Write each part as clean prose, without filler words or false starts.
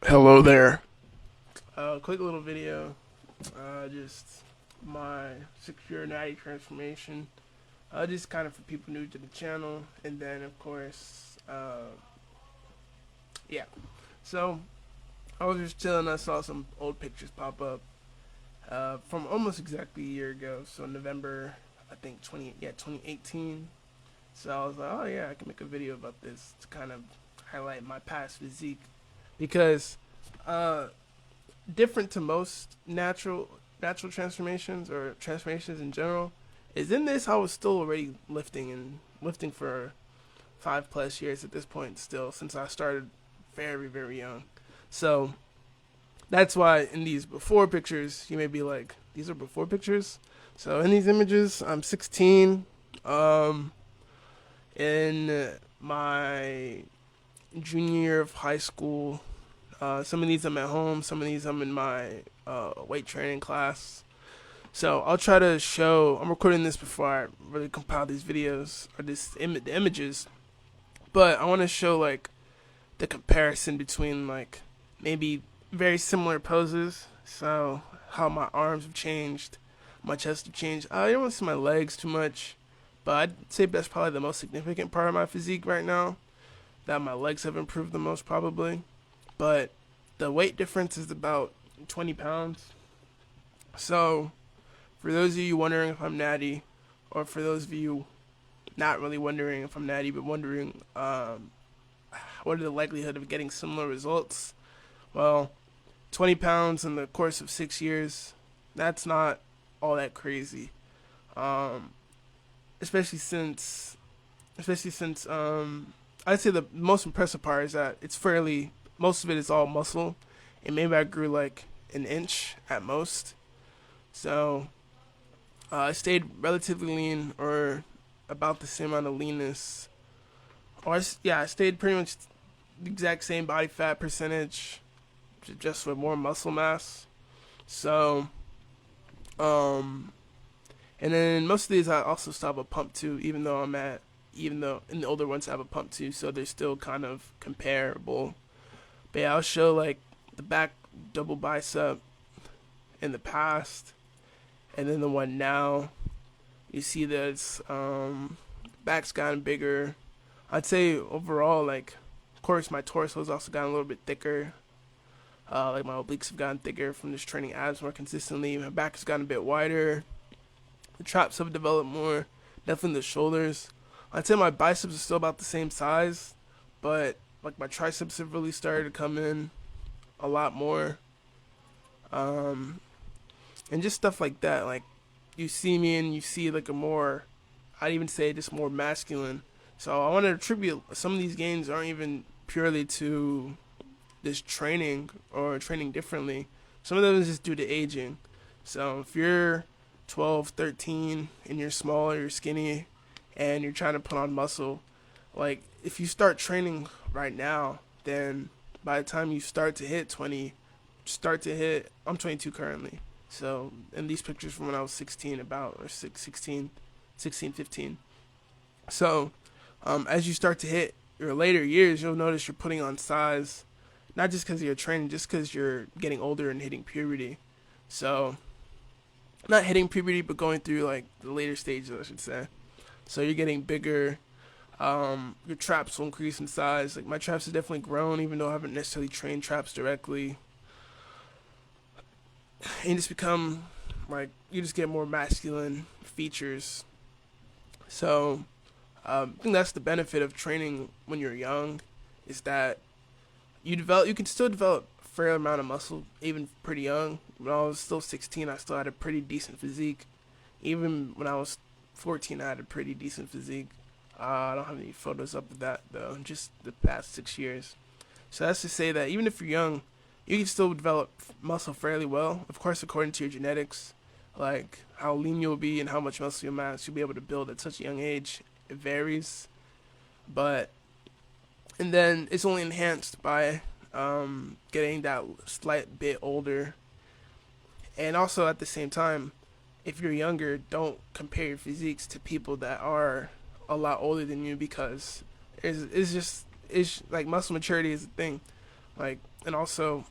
Hello there. Quick little video. Just my 6 year natty transformation. Just kind of for people new to the channel, and then of course, yeah. So I was just chilling. I saw some old pictures pop up from almost exactly a year ago. So November, I think 2018. So I was like, oh yeah, I can make a video about this to kind of highlight my past physique because uh different to most natural transformations or transformations in general is in this I was still already lifting for 5+ years at this point still, since I started very young. So that's why in these before pictures you may be like, these are before pictures. So in these images I'm 16, um in my junior year of high school. Some of these I'm at home, some of these I'm in my weight training class. So I'll try to show. I'm recording this before I really compile these videos or the images, but I want to show like the comparison between like maybe very similar poses. So how my arms have changed, my chest have changed. I don't want to see my legs too much, but I'd say that's probably the most significant part of my physique right now. That my legs have improved the most probably, but the weight difference is about 20 pounds. So, for those of you wondering if I'm natty, or for those of you not really wondering if I'm natty, but wondering what are the likelihood of getting similar results, well, 20 pounds in the course of 6 years, that's not all that crazy. Um, especially since I'd say the most impressive part is that most of it is all muscle, and maybe I grew like an inch at most. So I stayed relatively lean, or about the same amount of leanness, yeah, I stayed pretty much the exact same body fat percentage, just with more muscle mass. So, um, and then most of these I also still have a pump too, even though in the older ones I have a pump too, so they're still kind of comparable. But yeah, I'll show like the back double bicep in the past, and then the one now. You see that it's back's gotten bigger. I'd say overall, like, of course, my torso's also gotten a little bit thicker. Like my obliques have gotten thicker from just training abs more consistently. My back has gotten a bit wider. The traps have developed more. Definitely the shoulders. I'd say my biceps are still about the same size, but like my triceps have really started to come in a lot more. Um, and just stuff like that. Like you see me and you see like a more, I'd even say just more masculine. So I want to attribute some of these gains aren't even purely to this training or training differently. Some of them is just due to aging. So if you're 12, 13 and you're small or you're skinny and you're trying to put on muscle, like if you start training right now, then by the time you start to hit 20, I'm 22 currently. So in these pictures from when I was 16, about or 16, 15. So as you start to hit your later years, you'll notice you're putting on size, not just because you're training, just because you're getting older and hitting puberty. So not hitting puberty, but going through like the later stages, I should say. So you're getting bigger. Your traps will increase in size. Like my traps have definitely grown, even though I haven't necessarily trained traps directly. And you just become like, you just get more masculine features. So I think that's the benefit of training when you're young, is that you can still develop a fair amount of muscle even pretty young. When I was still 16, I still had a pretty decent physique. Even when I was 14, I had a pretty decent physique. I don't have any photos up of that though, just the past 6 years. So that's to say that even if you're young, you can still develop muscle fairly well. Of course, according to your genetics, like how lean you'll be and how much muscle mass you'll be able to build at such a young age, it varies. But and then it's only enhanced by getting that slight bit older. And also at the same time, if you're younger, don't compare your physiques to people that are a lot older than you, because it's like muscle maturity is a thing. Like and also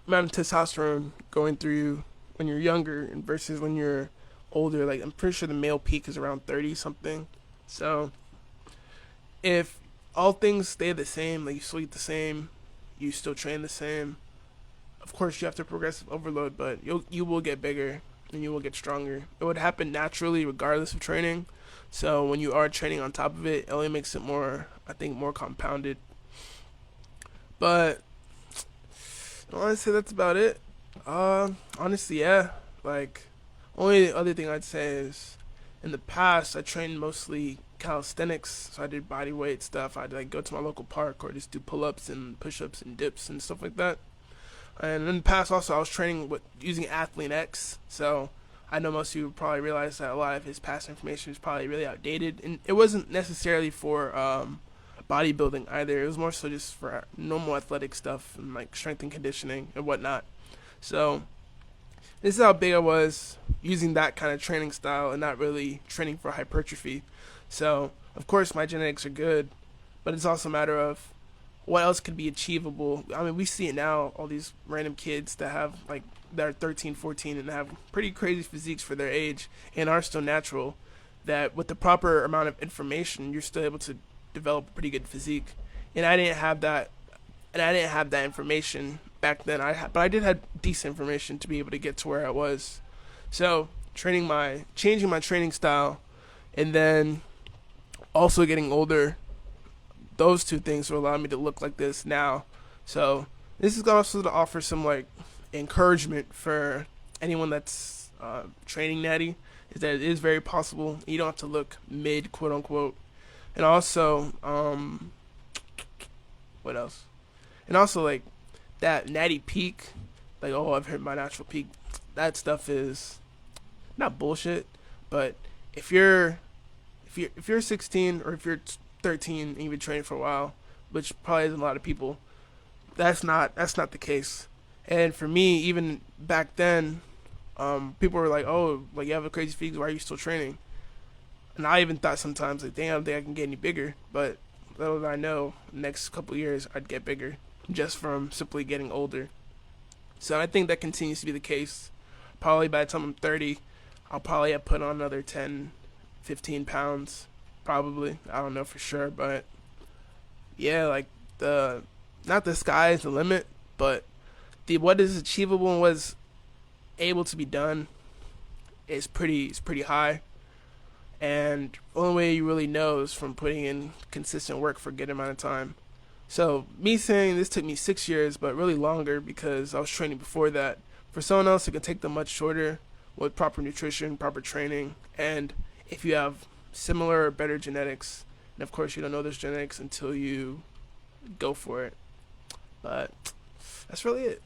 amount of testosterone going through you when you're younger and versus when you're older. Like I'm pretty sure the male peak is around 30 something. So if all things stay the same, like you still eat the same, you still train the same. Of course, you have to progressive overload, but you will get bigger and you will get stronger. It would happen naturally regardless of training. So when you are training on top of it, it only makes it more, I think, more compounded. But I want to say that's about it. Honestly, yeah. Like, only other thing I'd say is, in the past, I trained mostly calisthenics. So I did body weight stuff. I'd like go to my local park or just do pull-ups and push-ups and dips and stuff like that. And in the past, also, I was training with using Athlete X. So I know most of you probably realize that a lot of his past information is probably really outdated, and it wasn't necessarily for bodybuilding either. It was more so just for normal athletic stuff and like strength and conditioning and whatnot. So this is how big I was using that kind of training style and not really training for hypertrophy. So of course my genetics are good, but it's also a matter of what else could be achievable. I mean, we see it now, all these random kids that have like that are 13, 14 and have pretty crazy physiques for their age and are still natural, that with the proper amount of information you're still able to develop a pretty good physique. And I didn't have that information back then. But I did have decent information to be able to get to where I was. So changing my training style and then also getting older, those two things will allow me to look like this now. So this is also to offer some like encouragement for anyone that's training natty, is that it is very possible. You don't have to look mid, quote unquote. And also, what else? And also like that natty peak, like, oh, I've hit my natural peak. That stuff is not bullshit, but if you're 16 or if you're 13 and you've been training for a while, which probably isn't a lot of people, that's not the case. And for me, even back then, people were like, oh, like you have a crazy physique, why are you still training? And I even thought sometimes, like, damn, I don't think I can get any bigger. But little did I know, next couple years I'd get bigger just from simply getting older. So I think that continues to be the case. Probably by the time I'm 30, I'll probably have put on another 10, 15 pounds. Probably. I don't know for sure, but yeah, like not the sky is the limit, but what is achievable and what's able to be done is pretty high. And the only way you really know is from putting in consistent work for a good amount of time. So me saying this took me 6 years, but really longer because I was training before that. For someone else, it can take them much shorter with proper nutrition, proper training, and if you have similar or better genetics. And of course, you don't know those genetics until you go for it. But that's really it.